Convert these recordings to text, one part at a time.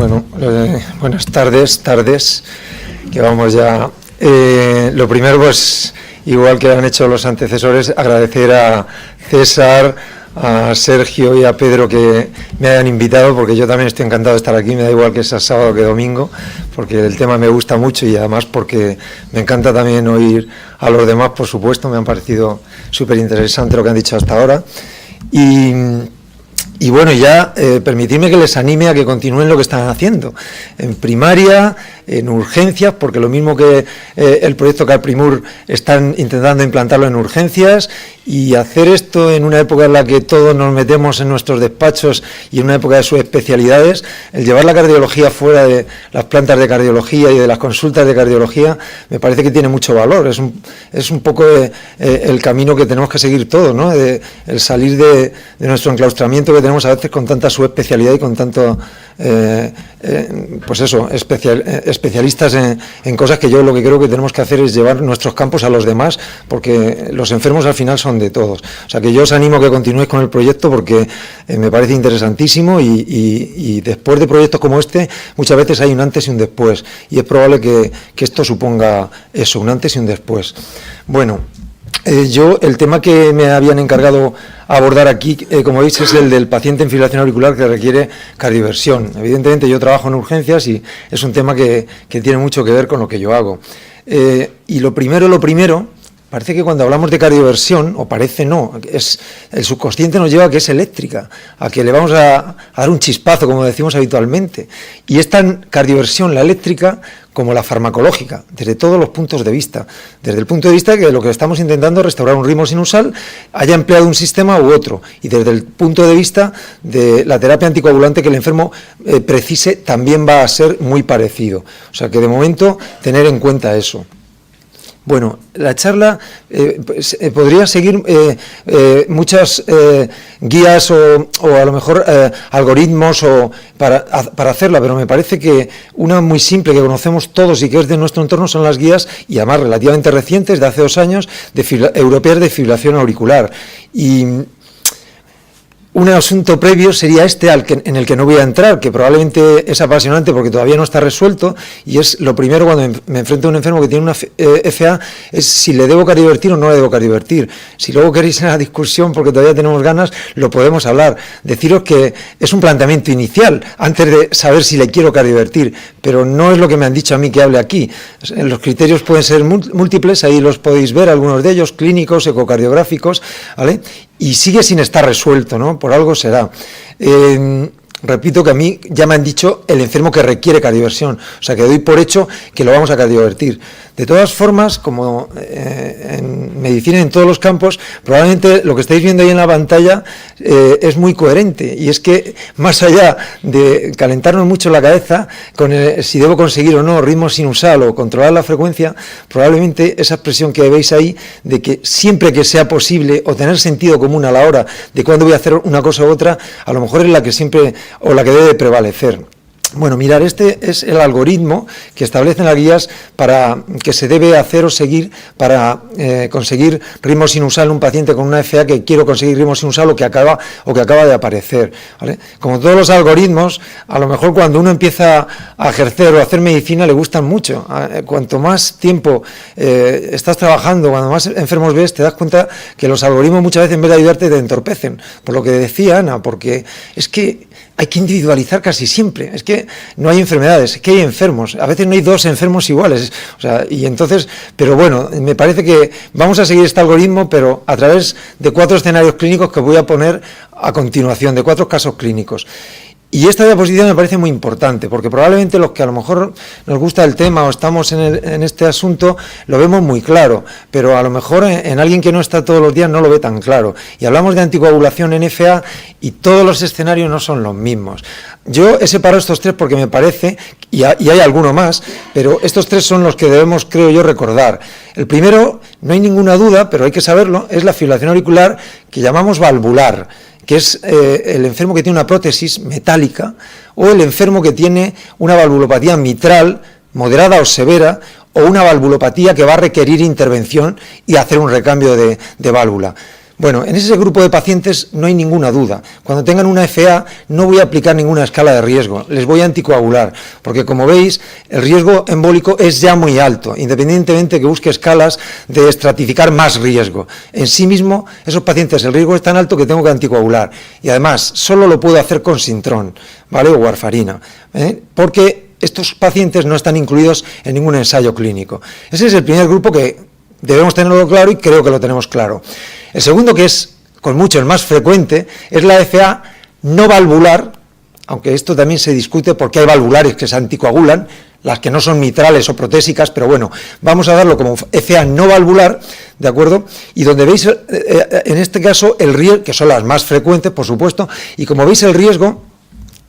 Bueno, buenas tardes, que vamos ya. Lo primero, pues, igual que han hecho los antecesores, agradecer a César, a Sergio y a Pedro que me hayan invitado, porque yo también estoy encantado de estar aquí, me da igual que sea sábado que domingo, porque el tema me gusta mucho y además porque me encanta también oír a los demás, por supuesto, me han parecido súper interesante lo que han dicho hasta ahora. Y bueno, ya permitidme que les anime a que continúen lo que están haciendo, en primaria, en urgencias, porque lo mismo que el proyecto Calprimur están intentando implantarlo en urgencias, y hacer esto en una época en la que todos nos metemos en nuestros despachos y en una época de sus especialidades, el llevar la cardiología fuera de las plantas de cardiología y de las consultas de cardiología, me parece que tiene mucho valor, es un poco el camino que tenemos que seguir todos, ¿no? El salir de nuestro enclaustramiento que tenemos a veces con tanta subespecialidad y con tanto, pues eso, especialistas en cosas que yo lo que creo que tenemos que hacer es llevar nuestros campos a los demás, porque los enfermos al final son de todos. O sea que yo os animo a que continuéis con el proyecto porque me parece interesantísimo y después de proyectos como este muchas veces hay un antes y un después y es probable que esto suponga eso, un antes y un después. Bueno, yo el tema que me habían encargado abordar aquí, como veis, es el del paciente en fibrilación auricular que requiere cardioversión. Evidentemente yo trabajo en urgencias y es un tema que tiene mucho que ver con lo que yo hago. Y lo primero, parece que cuando hablamos de cardioversión, o parece no, el subconsciente nos lleva a que es eléctrica, a que le vamos a dar un chispazo, como decimos habitualmente. Y es tan cardioversión la eléctrica como la farmacológica, desde todos los puntos de vista. Desde el punto de vista de que lo que estamos intentando es restaurar un ritmo sinusal, haya empleado un sistema u otro. Y desde el punto de vista de la terapia anticoagulante que el enfermo precise, también va a ser muy parecido. O sea que de momento tener en cuenta eso. Bueno, la charla podría seguir muchas guías o a lo mejor algoritmos para hacerla, pero me parece que una muy simple que conocemos todos y que es de nuestro entorno son las guías, y además relativamente recientes, de hace 2 años, europeas de fibrilación auricular. Y un asunto previo sería en el que no voy a entrar, que probablemente es apasionante porque todavía no está resuelto, y es lo primero cuando me enfrento a un enfermo que tiene una FA, es si le debo cardiovertir o no le debo cardiovertir. Si luego queréis en la discusión, porque todavía tenemos ganas, lo podemos hablar. Deciros que es un planteamiento inicial, antes de saber si le quiero cardiovertir, pero no es lo que me han dicho a mí que hable aquí. Los criterios pueden ser múltiples, ahí los podéis ver, algunos de ellos, clínicos, ecocardiográficos, ¿vale? Y sigue sin estar resuelto, ¿no? Por algo será. Repito que a mí ya me han dicho el enfermo que requiere cardioversión, o sea que doy por hecho que lo vamos a cardiovertir. De todas formas, como en medicina en todos los campos, probablemente lo que estáis viendo ahí en la pantalla es muy coherente, y es que más allá de calentarnos mucho la cabeza con si debo conseguir o no ritmo sinusal o controlar la frecuencia, probablemente esa expresión que veis ahí de que siempre que sea posible o tener sentido común a la hora de cuándo voy a hacer una cosa u otra, a lo mejor es la que siempre o la que debe prevalecer. Bueno, mirar, este es el algoritmo que establecen las guías para que se debe hacer o seguir para conseguir ritmo sinusal en un paciente con una FA que quiero conseguir ritmo sinusal o que acaba de aparecer, ¿vale? Como todos los algoritmos, a lo mejor cuando uno empieza a ejercer o a hacer medicina le gustan mucho. Cuanto más tiempo estás trabajando, cuando más enfermos ves, te das cuenta que los algoritmos muchas veces en vez de ayudarte te entorpecen. Por lo que decía Ana, porque es que hay que individualizar casi siempre, es que no hay enfermedades, es que hay enfermos, a veces no hay 2 enfermos iguales, o sea, y entonces, pero bueno, me parece que vamos a seguir este algoritmo, pero a través de 4 escenarios clínicos que voy a poner a continuación, de 4 casos clínicos. Y esta diapositiva me parece muy importante, porque probablemente los que a lo mejor nos gusta el tema o estamos en este asunto, lo vemos muy claro, pero a lo mejor en alguien que no está todos los días no lo ve tan claro. Y hablamos de anticoagulación en FA y todos los escenarios no son los mismos. Yo he separado estos 3 porque me parece, y hay alguno más, pero estos 3 son los que debemos, creo yo, recordar. El primero, no hay ninguna duda, pero hay que saberlo, es la fibrilación auricular que llamamos valvular, que es el enfermo que tiene una prótesis metálica o el enfermo que tiene una valvulopatía mitral moderada o severa o una valvulopatía que va a requerir intervención y hacer un recambio de válvula. Bueno, en ese grupo de pacientes no hay ninguna duda. Cuando tengan una FA no voy a aplicar ninguna escala de riesgo, les voy a anticoagular, porque como veis el riesgo embólico es ya muy alto, independientemente que busque escalas de estratificar más riesgo. En sí mismo, esos pacientes el riesgo es tan alto que tengo que anticoagular. Y además, solo lo puedo hacer con Sintrom, ¿vale? O warfarina, porque estos pacientes no están incluidos en ningún ensayo clínico. Ese es el primer grupo que debemos tenerlo claro y creo que lo tenemos claro. El segundo, que es con mucho el más frecuente, es la FA no valvular, aunque esto también se discute porque hay valvulares que se anticoagulan, las que no son mitrales o protésicas, pero bueno, vamos a darlo como FA no valvular, ¿de acuerdo? Y donde veis, en este caso, el riesgo, que son las más frecuentes, por supuesto, y como veis el riesgo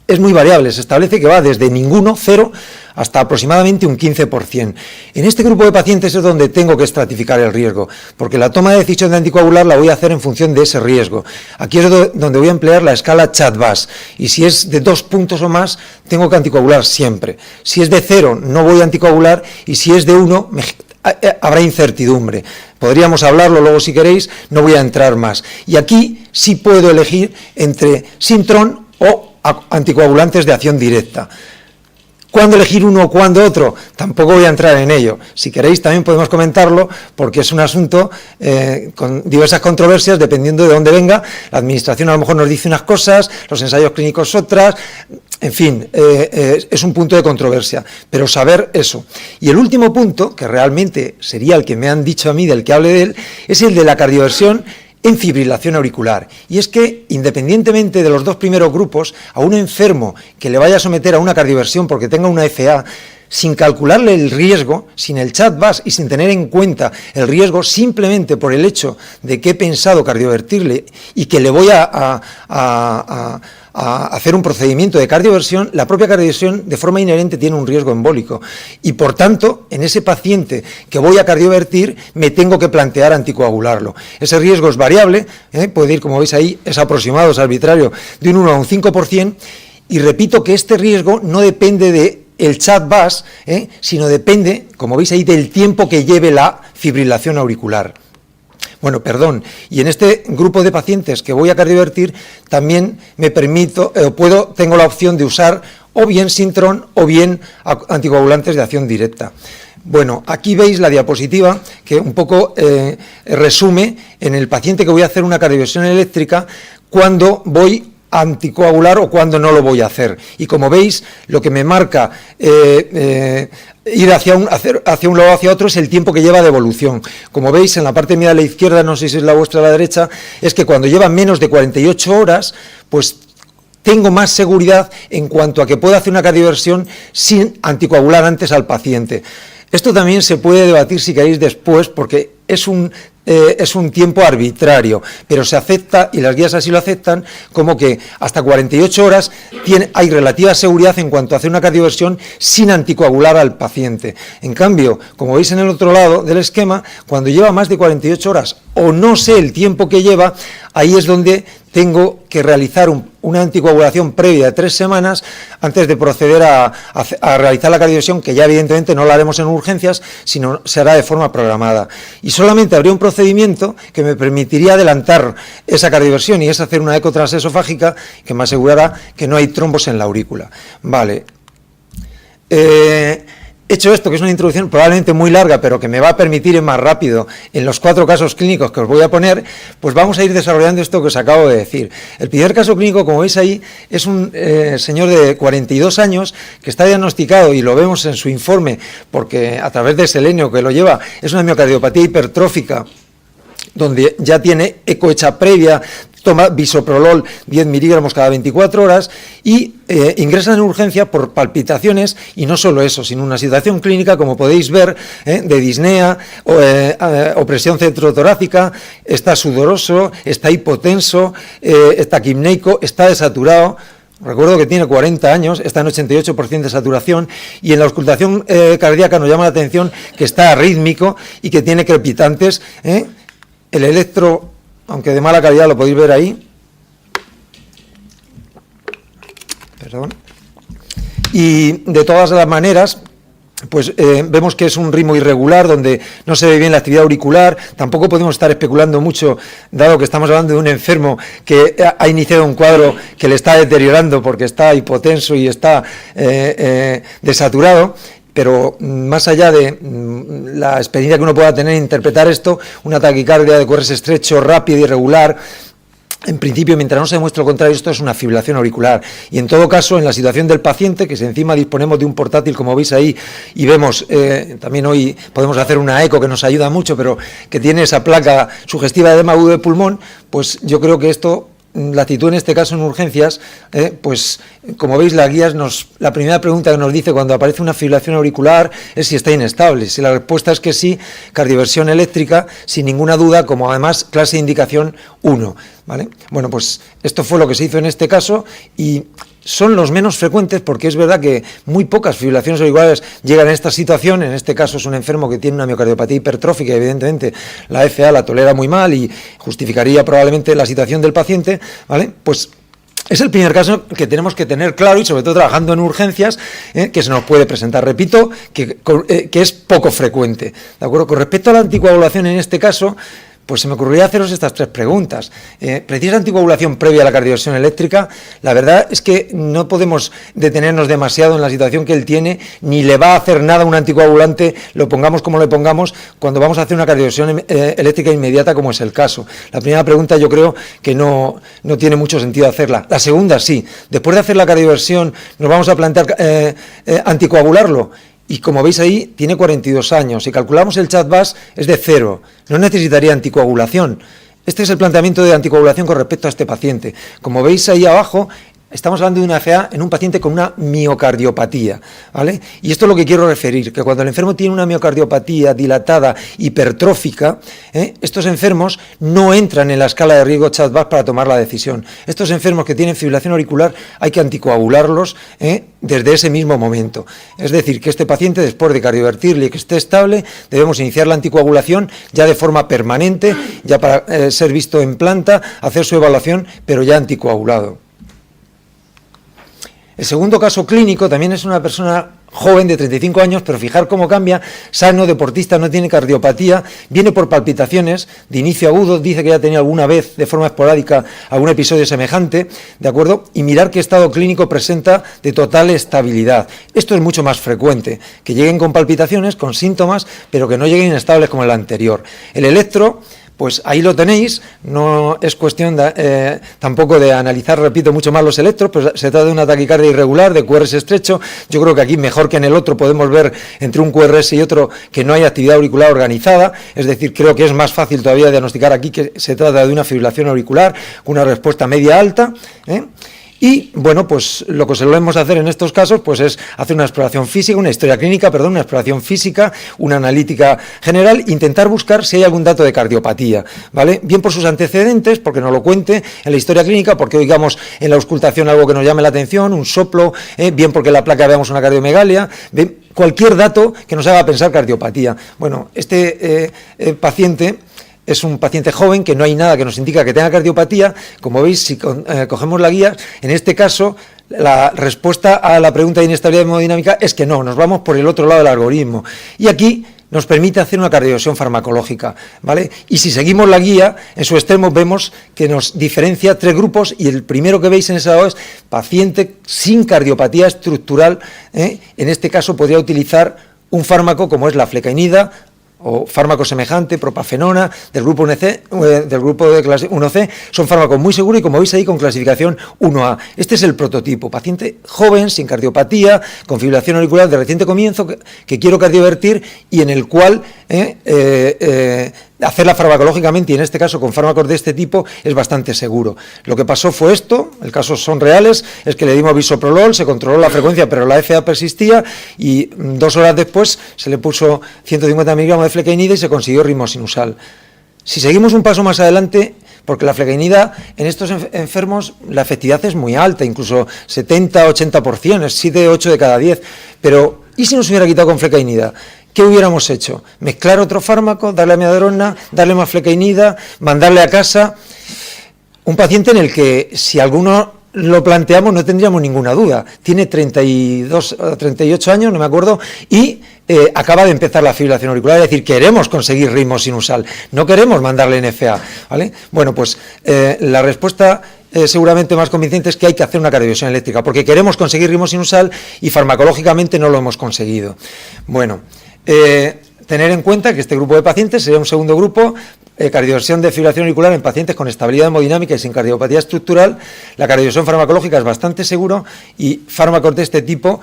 es muy variable, se establece que va desde ninguno, 0, hasta aproximadamente un 15%. En este grupo de pacientes es donde tengo que estratificar el riesgo, porque la toma de decisión de anticoagular la voy a hacer en función de ese riesgo. Aquí es donde voy a emplear la escala CHA2-VAS, y si es de 2 puntos o más, tengo que anticoagular siempre. Si es de 0, no voy a anticoagular, y si es de 1, habrá incertidumbre. Podríamos hablarlo luego si queréis, no voy a entrar más. Y aquí sí puedo elegir entre Sintrom o anticoagulantes de acción directa. ¿Cuándo elegir uno o cuándo otro? Tampoco voy a entrar en ello. Si queréis también podemos comentarlo, porque es un asunto con diversas controversias, dependiendo de dónde venga. La administración a lo mejor nos dice unas cosas, los ensayos clínicos otras, en fin, es un punto de controversia, pero saber eso. Y el último punto, que realmente sería el que me han dicho a mí, del que hable de él, es el de la cardioversión en fibrilación auricular. Y es que, independientemente de los dos primeros grupos, a un enfermo que le vaya a someter a una cardioversión porque tenga una FA, sin calcularle el riesgo, sin el CHA2-VAS y sin tener en cuenta el riesgo, simplemente por el hecho de que he pensado cardiovertirle y que le voy a hacer un procedimiento de cardioversión, la propia cardioversión de forma inherente tiene un riesgo embólico y por tanto en ese paciente que voy a cardiovertir me tengo que plantear anticoagularlo. Ese riesgo es variable, puede ir, como veis ahí, es aproximado, es arbitrario, de un 1 a un 5%, y repito que este riesgo no depende de el CHA2-VAS, sino depende, como veis ahí, del tiempo que lleve la fibrilación auricular. Bueno, perdón, y en este grupo de pacientes que voy a cardiovertir también me permito, tengo la opción de usar o bien Sintrom o bien anticoagulantes de acción directa. Bueno, aquí veis la diapositiva que un poco resume en el paciente que voy a hacer una cardioversión eléctrica cuando voy a anticoagular o cuando no lo voy a hacer. Y como veis, lo que me marca ir hacia un lado o hacia otro es el tiempo que lleva de evolución. Como veis, en la parte mía de la izquierda, no sé si es la vuestra o la derecha, es que cuando lleva menos de 48 horas, pues tengo más seguridad en cuanto a que puedo hacer una cardioversión sin anticoagular antes al paciente. Esto también se puede debatir si queréis después, porque es un tiempo arbitrario, pero se acepta, y las guías así lo aceptan, como que hasta 48 horas hay relativa seguridad en cuanto a hacer una cardioversión sin anticoagular al paciente. En cambio, como veis en el otro lado del esquema, cuando lleva más de 48 horas o no sé el tiempo que lleva, ahí es donde tengo que realizar una anticoagulación previa de 3 semanas antes de proceder a realizar la cardioversión, que ya evidentemente no la haremos en urgencias, sino se hará de forma programada. Y solamente habría un procedimiento que me permitiría adelantar esa cardioversión, y es hacer una eco transesofágica que me asegurará que no hay trombos en la aurícula. Vale. Hecho esto, que es una introducción probablemente muy larga, pero que me va a permitir ir más rápido en los 4 casos clínicos que os voy a poner, pues vamos a ir desarrollando esto que os acabo de decir. El primer caso clínico, como veis ahí, es un señor de 42 años que está diagnosticado, y lo vemos en su informe, porque a través de selenio que lo lleva, es una miocardiopatía hipertrófica, donde ya tiene eco hecha previa, toma bisoprolol 10 miligramos cada 24 horas y ingresan en urgencia por palpitaciones, y no solo eso, sino una situación clínica, como podéis ver, de disnea, opresión centrotorácica, está sudoroso, está hipotenso, está quimneico, está desaturado. Recuerdo que tiene 40 años, está en 88% de saturación, y en la auscultación cardíaca nos llama la atención que está arrítmico y que tiene crepitantes. El electro, aunque de mala calidad, lo podéis ver ahí. Perdón. Y de todas las maneras, pues vemos que es un ritmo irregular, donde no se ve bien la actividad auricular. Tampoco podemos estar especulando mucho, dado que estamos hablando de un enfermo que ha iniciado un cuadro que le está deteriorando porque está hipotenso y está desaturado. Pero más allá de la experiencia que uno pueda tener en interpretar esto, una taquicardia de QRS estrecho, rápida, irregular, en principio, mientras no se demuestre lo contrario, esto es una fibrilación auricular. Y en todo caso, en la situación del paciente, que si encima disponemos de un portátil, como veis ahí, y vemos, también hoy podemos hacer una eco que nos ayuda mucho, pero que tiene esa placa sugestiva de edema agudo de pulmón, pues yo creo que esto, la actitud en este caso en urgencias, pues como veis la guía la primera pregunta que nos dice cuando aparece una fibrilación auricular es si está inestable. Si la respuesta es que sí, cardioversión eléctrica sin ninguna duda, como además clase de indicación 1, ¿vale? Bueno, pues esto fue lo que se hizo en este caso y son los menos frecuentes porque es verdad que muy pocas fibrilaciones auriculares llegan a esta situación. En este caso es un enfermo que tiene una miocardiopatía hipertrófica, evidentemente la FA la tolera muy mal y justificaría probablemente la situación del paciente, ¿vale? Pues es el primer caso que tenemos que tener claro y sobre todo trabajando en urgencias, que se nos puede presentar. Repito, que es poco frecuente, ¿de acuerdo? Con respecto a la anticoagulación en este caso, pues se me ocurriría haceros estas 3 preguntas. ¿Precisa anticoagulación previa a la cardioversión eléctrica? La verdad es que no podemos detenernos demasiado en la situación que él tiene, ni le va a hacer nada un anticoagulante, lo pongamos como le pongamos, cuando vamos a hacer una cardioversión eléctrica inmediata, como es el caso. La primera pregunta yo creo que no tiene mucho sentido hacerla. La segunda sí. Después de hacer la cardioversión, ¿nos vamos a plantear anticoagularlo? Y como veis ahí, tiene 42 años. Si calculamos el CHA2-VAS, es de 0. No necesitaría anticoagulación. Este es el planteamiento de anticoagulación con respecto a este paciente. Como veis ahí abajo, estamos hablando de una FA en un paciente con una miocardiopatía, ¿vale? Y esto es lo que quiero referir, que cuando el enfermo tiene una miocardiopatía dilatada, hipertrófica, estos enfermos no entran en la escala de riesgo CHA2-VAS para tomar la decisión. Estos enfermos que tienen fibrilación auricular hay que anticoagularlos desde ese mismo momento. Es decir, que este paciente, después de cardiovertirle y que esté estable, debemos iniciar la anticoagulación ya de forma permanente, ya para ser visto en planta, hacer su evaluación, pero ya anticoagulado. El segundo caso clínico también es una persona joven de 35 años, pero fijar cómo cambia, sano, deportista, no tiene cardiopatía, viene por palpitaciones de inicio agudo, dice que ya tenía alguna vez de forma esporádica algún episodio semejante, ¿de acuerdo? Y mirar qué estado clínico presenta de total estabilidad. Esto es mucho más frecuente, que lleguen con palpitaciones, con síntomas, pero que no lleguen inestables como el anterior. El electro, pues ahí lo tenéis, no es cuestión tampoco de analizar, repito, mucho más los electros, pues se trata de una taquicardia irregular, de QRS estrecho. Yo creo que aquí mejor que en el otro podemos ver entre un QRS y otro que no hay actividad auricular organizada, es decir, creo que es más fácil todavía diagnosticar aquí que se trata de una fibrilación auricular, una respuesta media alta, Y, bueno, pues lo que solemos hacer en estos casos pues es hacer una exploración física, una historia clínica, perdón, una exploración física, una analítica general, intentar buscar si hay algún dato de cardiopatía, ¿vale? Bien por sus antecedentes, porque nos lo cuente en la historia clínica, porque oigamos en la auscultación algo que nos llame la atención, un soplo, bien porque en la placa veamos una cardiomegalia, bien, cualquier dato que nos haga pensar cardiopatía. Bueno, este paciente es un paciente joven que no hay nada que nos indica que tenga cardiopatía. Como veis, si cogemos la guía, en este caso la respuesta a la pregunta de inestabilidad hemodinámica es que no, nos vamos por el otro lado del algoritmo. Y aquí nos permite hacer una cardioversión farmacológica, ¿vale? Y si seguimos la guía, en su extremo vemos que nos diferencia 3 grupos y el primero que veis en esa lado es paciente sin cardiopatía estructural, En este caso podría utilizar un fármaco como es la flecainida, o fármaco semejante, propafenona, del grupo 1C, del grupo de clase 1C, son fármacos muy seguros y como veis ahí con clasificación 1A. Este es el prototipo, paciente joven, sin cardiopatía, con fibrilación auricular de reciente comienzo, que quiero cardiovertir y en el cual hacerla farmacológicamente y en este caso con fármacos de este tipo es bastante seguro. Lo que pasó fue esto, el caso son reales, es que le dimos bisoprolol, se controló la frecuencia pero la FA persistía y 2 horas después se le puso 150 miligramos de flecainida y se consiguió ritmo sinusal. Si seguimos un paso más adelante, porque la flecainida en estos enfermos la efectividad es muy alta, incluso 70-80%, es 7-8 de cada 10, pero ¿y si nos hubiera quitado con flecainida? ¿Qué hubiéramos hecho? ¿Mezclar otro fármaco, darle amiodarona, darle más flecainida, mandarle a casa? Un paciente en el que si alguno lo planteamos no tendríamos ninguna duda. Tiene 32 o 38 años, no me acuerdo, y acaba de empezar la fibrilación auricular, es decir, queremos conseguir ritmo sinusal, no queremos mandarle NFA, ¿vale? Bueno, pues la respuesta seguramente más convincente es que hay que hacer una cardioversión eléctrica, porque queremos conseguir ritmo sinusal y farmacológicamente no lo hemos conseguido. Bueno, tener en cuenta que este grupo de pacientes sería un segundo grupo, cardioversión de fibrilación auricular en pacientes con estabilidad hemodinámica y sin cardiopatía estructural. La cardioversión farmacológica es bastante seguro y fármacos de este tipo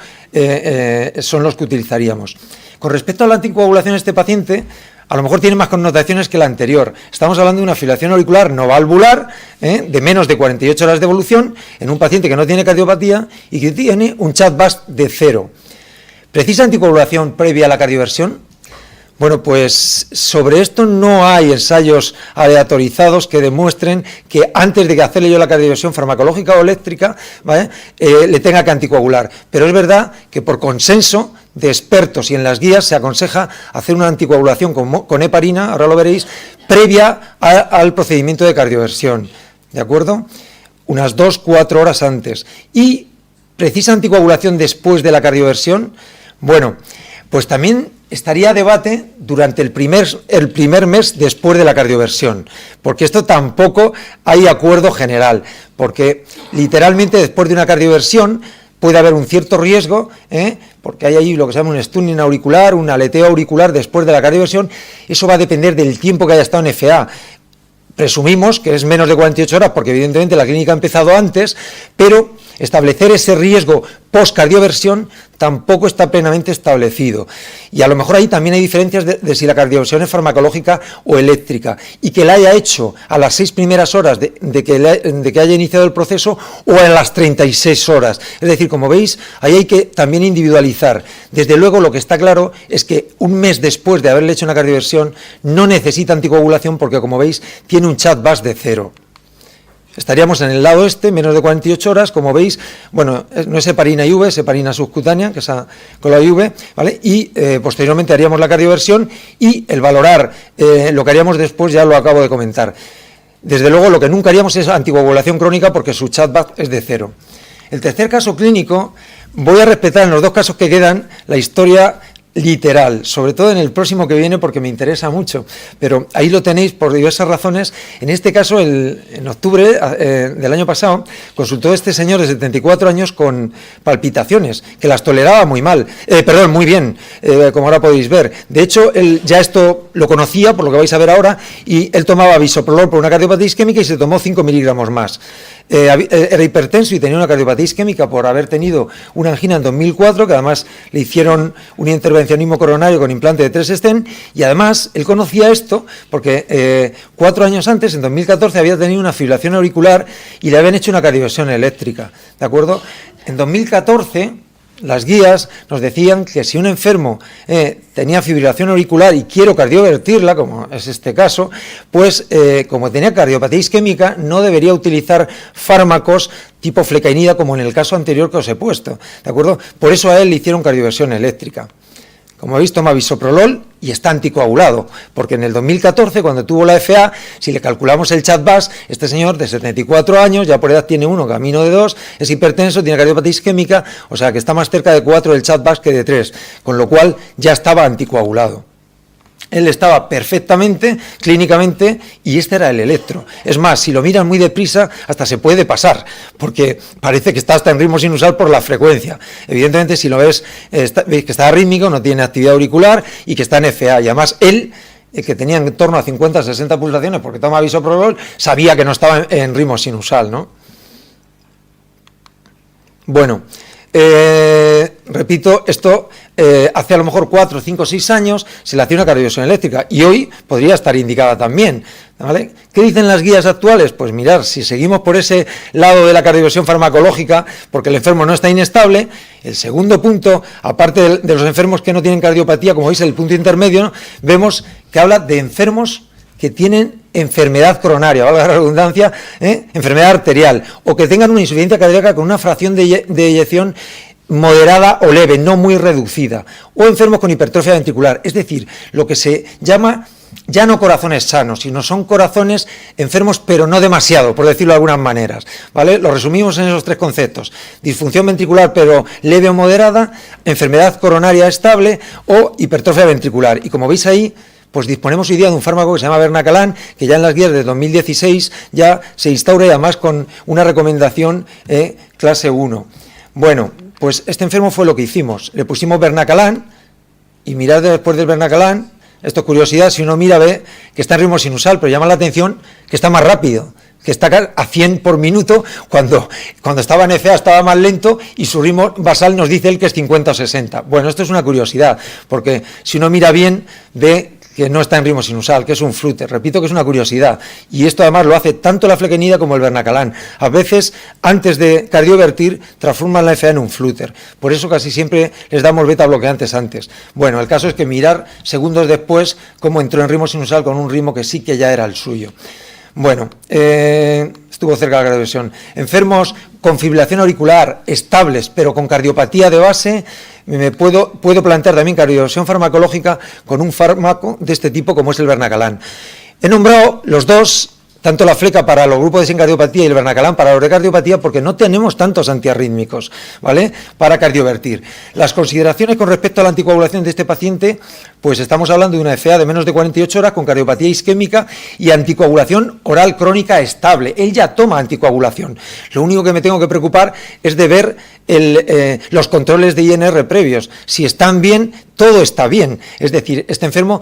son los que utilizaríamos. Con respecto a la anticoagulación de este paciente, a lo mejor tiene más connotaciones que la anterior. Estamos hablando de una fibrilación auricular no valvular, de menos de 48 horas de evolución, en un paciente que no tiene cardiopatía y que tiene un CHA2-VASc de 0. ¿Precisa anticoagulación previa a la cardioversión? Bueno, pues sobre esto no hay ensayos aleatorizados que demuestren que antes de que hacerle yo la cardioversión farmacológica o eléctrica, ¿vale?, le tenga que anticoagular. Pero es verdad que por consenso de expertos y en las guías se aconseja hacer una anticoagulación con heparina, ahora lo veréis, previa al procedimiento de cardioversión, ¿de acuerdo? Unas 2-4 horas antes. ¿Y precisa anticoagulación después de la cardioversión? Bueno, pues también estaría a debate durante el primer mes después de la cardioversión, porque esto tampoco hay acuerdo general, porque literalmente después de una cardioversión puede haber un cierto riesgo, porque hay ahí lo que se llama un stunning auricular, un aleteo auricular después de la cardioversión. Eso va a depender del tiempo que haya estado en FA. Presumimos que es menos de 48 horas, porque evidentemente la clínica ha empezado antes, pero establecer ese riesgo post-cardioversión tampoco está plenamente establecido. Y a lo mejor ahí también hay diferencias de si la cardioversión es farmacológica o eléctrica, y que la haya hecho a las 6 primeras horas de que haya iniciado el proceso o a las 36 horas. Es decir, como veis, ahí hay que también individualizar. Desde luego, lo que está claro es que un mes después de haberle hecho una cardioversión no necesita anticoagulación porque, como veis, tiene un CHA2-VASc de 0. Estaríamos en el lado menos de 48 horas, como veis, bueno, no es heparina IV, es heparina subcutánea, que es con la IV, ¿vale? Y posteriormente haríamos la cardioversión y el valorar lo que haríamos después ya lo acabo de comentar. Desde luego, lo que nunca haríamos es anticoagulación crónica porque su CHA2-VASc es de 0. El tercer caso clínico, voy a respetar en los dos casos que quedan la historia literal, sobre todo en el próximo que viene porque me interesa mucho, pero ahí lo tenéis por diversas razones. En este caso, en octubre del año pasado, consultó este señor de 74 años con palpitaciones, que las toleraba muy bien, como ahora podéis ver. De hecho, él ya esto lo conocía, por lo que vais a ver ahora, y él tomaba bisoprolol por una cardiopatía isquémica y se tomó 5 miligramos más. Era hipertenso y tenía una cardiopatía isquémica por haber tenido una angina en 2004, que además le hicieron un intervencionismo coronario con implante de 3 stent, y además él conocía esto porque 4 años antes, en 2014, había tenido una fibrilación auricular y le habían hecho una cardioversión eléctrica, ¿de acuerdo? En 2014... las guías nos decían que si un enfermo tenía fibrilación auricular y quiero cardiovertirla, como es este caso, pues como tenía cardiopatía isquémica, no debería utilizar fármacos tipo flecainida, como en el caso anterior que os he puesto, ¿de acuerdo? Por eso a él le hicieron cardioversión eléctrica. Como veis, toma bisoprolol y está anticoagulado, porque en el 2014, cuando tuvo la FA, si le calculamos el CHA2-VASc, este señor de 74 años, ya por edad tiene 1, camino de 2, es hipertenso, tiene cardiopatía isquémica, o sea que está más cerca de 4 el CHA2-VASc que de 3, con lo cual ya estaba anticoagulado. Él estaba perfectamente, clínicamente, y este era el electro. Es más, si lo miras muy deprisa, hasta se puede pasar, porque parece que está hasta en ritmo sinusal por la frecuencia. Evidentemente, si lo ves, veis que está arrítmico, no tiene actividad auricular y que está en FA. Y además, él, que tenía en torno a 50-60 pulsaciones, porque toma bisoprolol, sabía que no estaba en ritmo sinusal, ¿no? Bueno, repito, esto hace a lo mejor 4, 5, 6 años se le hacía una cardioversión eléctrica y hoy podría estar indicada también, ¿vale? ¿Qué dicen las guías actuales? Pues mirar, si seguimos por ese lado de la cardioversión farmacológica, porque el enfermo no está inestable, el segundo punto, aparte de los enfermos que no tienen cardiopatía, como veis, el punto intermedio, ¿no?, vemos que habla de enfermos que tienen enfermedad coronaria, valga la redundancia, enfermedad arterial, o que tengan una insuficiencia cardíaca con una fracción de eyección moderada o leve, no muy reducida, o enfermos con hipertrofia ventricular, es decir, lo que se llama ya no corazones sanos, sino son corazones enfermos, pero no demasiado, por decirlo de algunas maneras, ¿vale? Lo resumimos en esos tres conceptos: disfunción ventricular, pero leve o moderada, enfermedad coronaria estable o hipertrofia ventricular. Y como veis ahí, pues disponemos hoy día de un fármaco que se llama Bernacalan, que ya en las guías de 2016 ya se instaura, y además con una recomendación clase 1. Bueno, pues este enfermo fue lo que hicimos: le pusimos Bernacalan, y mirad después del Bernacalan, esto es curiosidad, si uno mira ve que está en ritmo sinusal, pero llama la atención que está más rápido, que está a 100 por minuto, cuando estaba en FA estaba más lento, y su ritmo basal nos dice él que es 50 o 60. Bueno, esto es una curiosidad, porque si uno mira bien, ve que no está en ritmo sinusal, que es un flutter. Repito que es una curiosidad, y esto además lo hace tanto la flequenida como el Bernacalan. A veces, antes de cardiovertir, transforman la FA en un flutter. Por eso casi siempre les damos beta bloqueantes antes. Bueno, el caso es que mirar segundos después cómo entró en ritmo sinusal con un ritmo que sí que ya era el suyo. Bueno, estuvo cerca de la cardioversión. Enfermos con fibrilación auricular estables, pero con cardiopatía de base, puedo plantear también cardioversión farmacológica con un fármaco de este tipo como es el Bernacalan. He nombrado los dos, tanto la fleca para los grupos de sin cardiopatía y el Bernacalan para los de cardiopatía, porque no tenemos tantos antiarrítmicos, ¿vale?, para cardiovertir. Las consideraciones con respecto a la anticoagulación de este paciente, pues estamos hablando de una FA de menos de 48 horas con cardiopatía isquémica y anticoagulación oral crónica estable. Él ya toma anticoagulación. Lo único que me tengo que preocupar es de ver los controles de INR previos. Si están bien, todo está bien. Es decir, este enfermo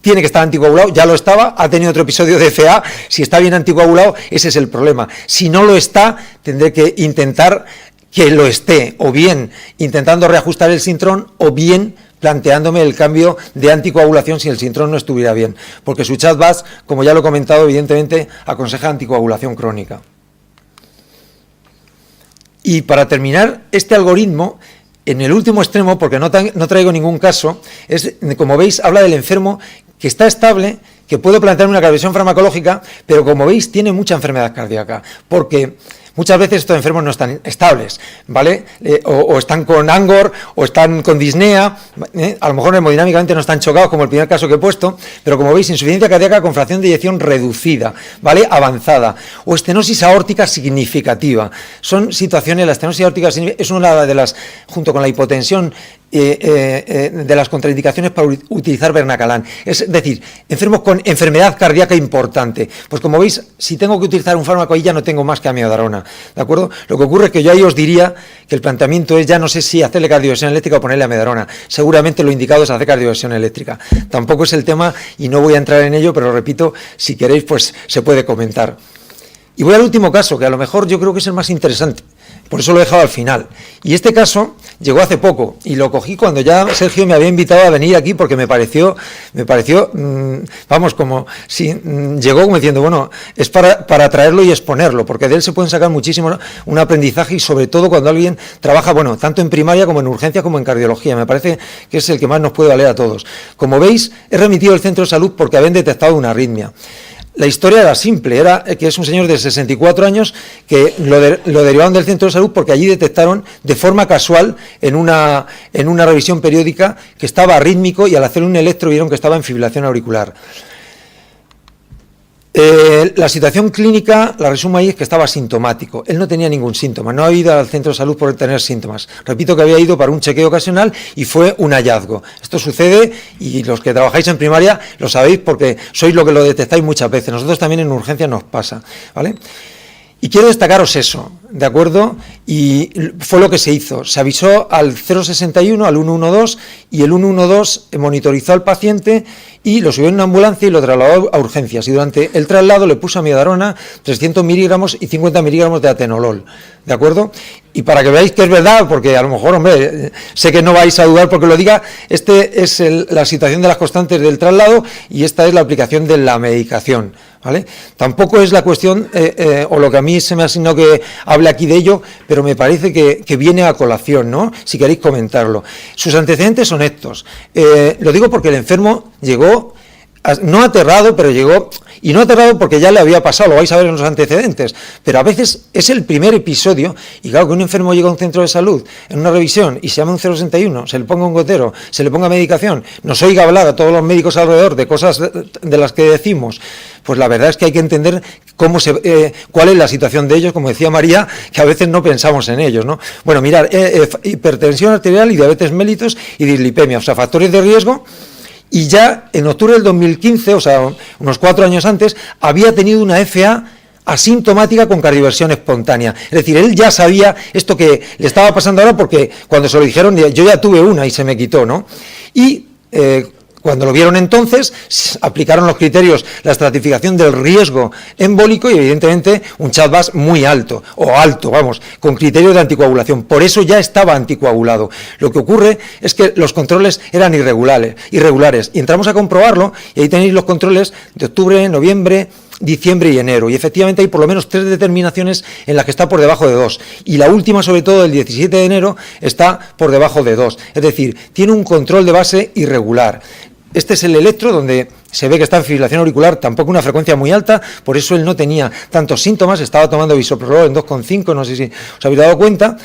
tiene que estar anticoagulado, ya lo estaba, ha tenido otro episodio de FA. Si está bien anticoagulado, ese es el problema. Si no lo está, tendré que intentar que lo esté, o bien intentando reajustar el sintrón, o bien planteándome el cambio de anticoagulación si el sintrón no estuviera bien, porque su chat-BAS, como ya lo he comentado, evidentemente aconseja anticoagulación crónica. Y para terminar este algoritmo, en el último extremo, porque no traigo ningún caso, como veis, habla del enfermo que está estable, que puede plantear una cardioversión farmacológica, pero como veis tiene mucha enfermedad cardíaca, porque muchas veces estos enfermos no están estables, ¿vale? O están con angor, o están con disnea, a lo mejor hemodinámicamente no están chocados, como el primer caso que he puesto, pero como veis, insuficiencia cardíaca con fracción de eyección reducida, ¿vale?, avanzada, o estenosis aórtica significativa. Son situaciones, la estenosis aórtica es una de las, junto con la hipotensión, de las contraindicaciones para utilizar Bernacalan. Es decir, enfermos con enfermedad cardíaca importante. Pues como veis, si tengo que utilizar un fármaco ahí ya no tengo más que amiodarona, ¿de acuerdo? Lo que ocurre es que yo ahí os diría que el planteamiento es, ya no sé si hacerle cardioversión eléctrica o ponerle amiodarona. Seguramente lo indicado es hacer cardioversión eléctrica. Tampoco es el tema y no voy a entrar en ello, pero repito, si queréis pues se puede comentar. Y voy al último caso, que a lo mejor yo creo que es el más interesante. Por eso lo he dejado al final. Y este caso llegó hace poco y lo cogí cuando ya Sergio me había invitado a venir aquí, porque me pareció, vamos, como si llegó como diciendo, bueno, es para traerlo y exponerlo, porque de él se pueden sacar muchísimo un aprendizaje, y sobre todo cuando alguien trabaja, bueno, tanto en primaria como en urgencia como en cardiología. Me parece que es el que más nos puede valer a todos. Como veis, he remitido al centro de salud porque habían detectado una arritmia. La historia era simple, era que es un señor de 64 años que lo derivaron del centro de salud porque allí detectaron de forma casual en una revisión periódica que estaba arrítmico, y al hacer un electro vieron que estaba en fibrilación auricular. La situación clínica, la resumo ahí, es que estaba sintomático. Él no tenía ningún síntoma, no había ido al centro de salud por tener síntomas. Repito que había ido para un chequeo ocasional y fue un hallazgo. Esto sucede, y los que trabajáis en primaria lo sabéis porque sois lo que lo detectáis muchas veces. Nosotros también en urgencia nos pasa, ¿vale? Y quiero destacaros eso, ¿de acuerdo? Y fue lo que se hizo. Se avisó al 061, al 112, y el 112 monitorizó al paciente y lo subió en una ambulancia y lo trasladó a urgencias. Y durante el traslado le puso amiodarona, 300 miligramos y 50 miligramos de atenolol, ¿de acuerdo? Y para que veáis que es verdad, porque a lo mejor, hombre, sé que no vais a dudar porque lo diga, este es la situación de las constantes del traslado y esta es la aplicación de la medicación, ¿vale? Tampoco es la cuestión, o lo que a mí se me ha asignado que hable aquí de ello, pero me parece que viene a colación, ¿no? Si queréis comentarlo. Sus antecedentes son estos. Lo digo porque el enfermo llegó no aterrado, pero llegó, y no aterrado porque ya le había pasado, lo vais a ver en los antecedentes, pero a veces es el primer episodio, y claro, que un enfermo llega a un centro de salud en una revisión y se llama un 061, se le ponga un gotero, se le ponga medicación, nos oiga hablar a todos los médicos alrededor de cosas de las que decimos, pues la verdad es que hay que entender cuál es la situación de ellos, como decía María, que a veces no pensamos en ellos, ¿no? Bueno, mirar, hipertensión arterial y diabetes mellitus y dislipemia, o sea, factores de riesgo. Y ya en octubre del 2015, o sea, unos 4 años antes, había tenido una FA asintomática con cardioversión espontánea. Es decir, él ya sabía esto que le estaba pasando ahora porque cuando se lo dijeron, yo ya tuve una y se me quitó, ¿no? Y cuando lo vieron entonces, aplicaron los criterios, la estratificación del riesgo embólico y evidentemente un CHA2-VAS muy alto, o alto, vamos, con criterios de anticoagulación. Por eso ya estaba anticoagulado. Lo que ocurre es que los controles eran irregulares. Y entramos a comprobarlo y ahí tenéis los controles de octubre, noviembre, diciembre y enero, y efectivamente hay por lo menos 3 determinaciones en las que está por debajo de 2, y la última, sobre todo el 17 de enero, está por debajo de 2, es decir, tiene un control de base irregular. Este es el electro, donde se ve que está en fibrilación auricular, tampoco una frecuencia muy alta, por eso él no tenía tantos síntomas, estaba tomando bisoprolol en 2,5, no sé si os habéis dado cuenta,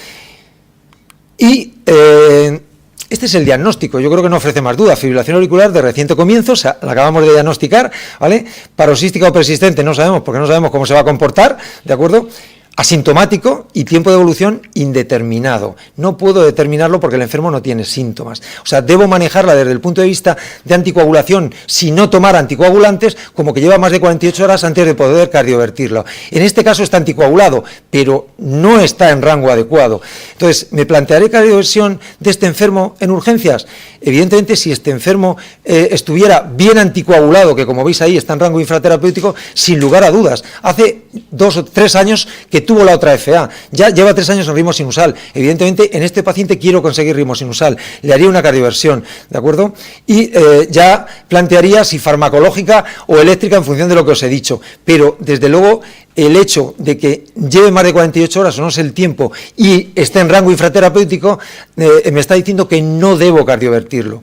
y este es el diagnóstico, yo creo que no ofrece más duda. Fibrilación auricular de reciente comienzo, o sea, la acabamos de diagnosticar, ¿vale? Paroxística o persistente no sabemos, porque no sabemos cómo se va a comportar, ¿de acuerdo? Asintomático y tiempo de evolución indeterminado. No puedo determinarlo porque el enfermo no tiene síntomas. O sea, debo manejarla desde el punto de vista de anticoagulación, si no tomar anticoagulantes, como que lleva más de 48 horas antes de poder cardiovertirlo. En este caso está anticoagulado, pero no está en rango adecuado. Entonces, ¿me plantearé cardioversión de este enfermo en urgencias? Evidentemente, si este enfermo estuviera bien anticoagulado, que como veis ahí está en rango infraterapéutico, sin lugar a dudas. Hace 2 o 3 años que tuvo la otra FA, ya lleva 3 años en ritmosinusal, evidentemente en este paciente quiero conseguir ritmosinusal, le haría una cardioversión, ¿de acuerdo? Y ya plantearía si farmacológica o eléctrica en función de lo que os he dicho, pero desde luego el hecho de que lleve más de 48 horas o no sé el tiempo y esté en rango infraterapéutico me está diciendo que no debo cardiovertirlo.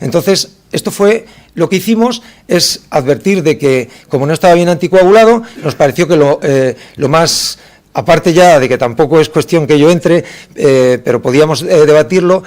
Entonces, esto fue lo que hicimos, es advertir de que, como no estaba bien anticoagulado, nos pareció que lo más, aparte ya de que tampoco es cuestión que yo entre, pero podíamos debatirlo,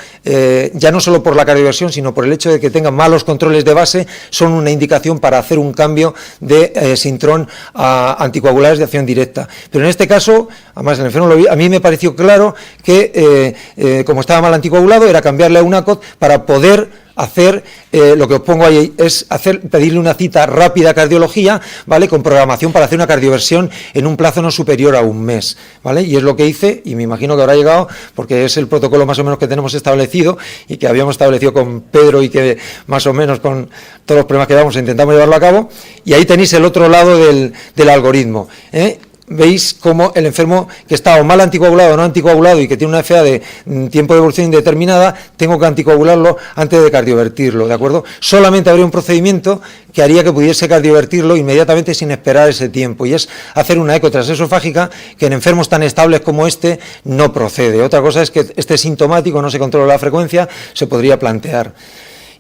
ya no solo por la cardioversión, sino por el hecho de que tengan malos controles de base, son una indicación para hacer un cambio de Sintron a anticoagulares de acción directa. Pero en este caso, además el enfermo lo vi, a mí me pareció claro que, como estaba mal anticoagulado, era cambiarle a una COT para poder hacer, lo que os pongo ahí es pedirle una cita rápida a cardiología, ¿vale?, con programación para hacer una cardioversión en un plazo no superior a un mes, ¿vale? Y es lo que hice, y me imagino que habrá llegado, porque es el protocolo más o menos que tenemos establecido, y que habíamos establecido con Pedro, y que más o menos con todos los problemas que damos intentamos llevarlo a cabo, y ahí tenéis el otro lado del algoritmo, ¿eh? Veis cómo el enfermo que está o mal anticoagulado o no anticoagulado y que tiene una FA de tiempo de evolución indeterminada, tengo que anticoagularlo antes de cardiovertirlo, ¿de acuerdo? Solamente habría un procedimiento que haría que pudiese cardiovertirlo inmediatamente sin esperar ese tiempo, y es hacer una eco transesofágica, que en enfermos tan estables como este no procede. Otra cosa es que este sintomático, no se controla la frecuencia, se podría plantear.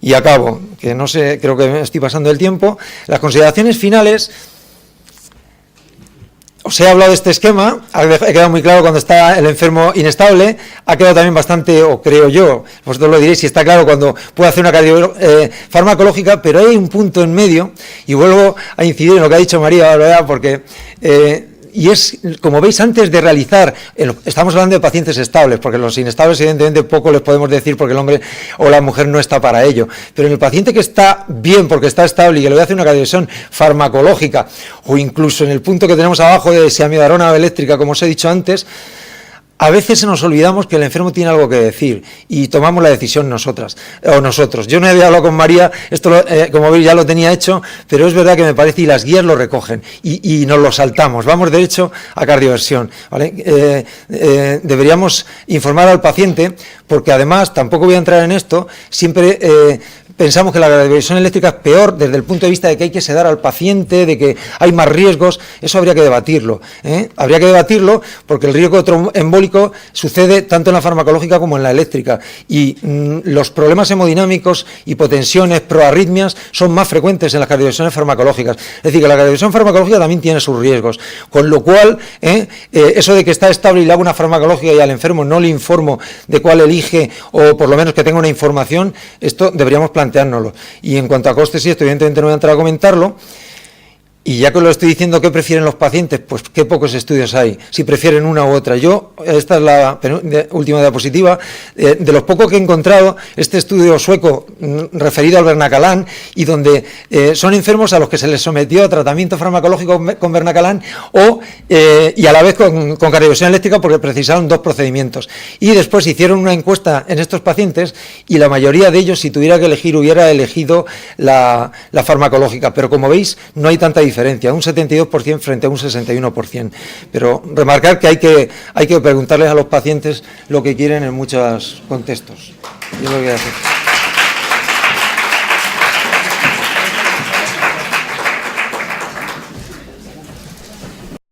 Y acabo, que no sé, creo que me estoy pasando el tiempo. Las consideraciones finales. Os he hablado de este esquema, ha quedado muy claro cuando está el enfermo inestable, ha quedado también bastante, o creo yo, vosotros lo diréis si está claro cuando puede hacer una farmacológica, pero hay un punto en medio, y vuelvo a incidir en lo que ha dicho María, ¿verdad?, porque y es, como veis, antes de realizar, estamos hablando de pacientes estables, porque los inestables evidentemente poco les podemos decir porque el hombre o la mujer no está para ello, pero en el paciente que está bien porque está estable y que le voy a hacer una cardioversión farmacológica, o incluso en el punto que tenemos abajo de siamidarona eléctrica, como os he dicho antes, a veces nos olvidamos que el enfermo tiene algo que decir y tomamos la decisión nosotros. Yo no había hablado con María, esto como veis ya lo tenía hecho, pero es verdad que me parece, y las guías lo recogen, y nos lo saltamos, vamos derecho a cardioversión, ¿vale? Deberíamos informar al paciente, porque además, tampoco voy a entrar en esto, siempre pensamos que la radiodifusión eléctrica es peor desde el punto de vista de que hay que sedar al paciente, de que hay más riesgos, eso habría que debatirlo, ¿eh? Habría que debatirlo porque el riesgo tromboembólico sucede tanto en la farmacológica como en la eléctrica y los problemas hemodinámicos, hipotensiones, proarritmias son más frecuentes en las cardioversiones farmacológicas. Es decir, que la cardioversión farmacológica también tiene sus riesgos, con lo cual eso de que está estable y le hago una farmacológica y al enfermo no le informo de cuál elige o por lo menos que tenga una información, esto deberíamos planteárnoslo. Y en cuanto a costes, sí, evidentemente no voy a entrar a comentarlo. Y ya que lo estoy diciendo, ¿qué prefieren los pacientes? Pues qué pocos estudios hay, si prefieren una u otra. Yo, esta es la última diapositiva, de los pocos que he encontrado, este estudio sueco referido al Bernacalan, y donde son enfermos a los que se les sometió a tratamiento farmacológico con Bernacalan y a la vez con cardioversión eléctrica porque precisaron 2 procedimientos. Y después hicieron una encuesta en estos pacientes y la mayoría de ellos, si tuviera que elegir, hubiera elegido la farmacológica. Pero como veis, no hay tanta diferencia, un 72% frente a un 61%. Pero remarcar que hay que preguntarles a los pacientes lo que quieren en muchos contextos. Yo lo voy a hacer.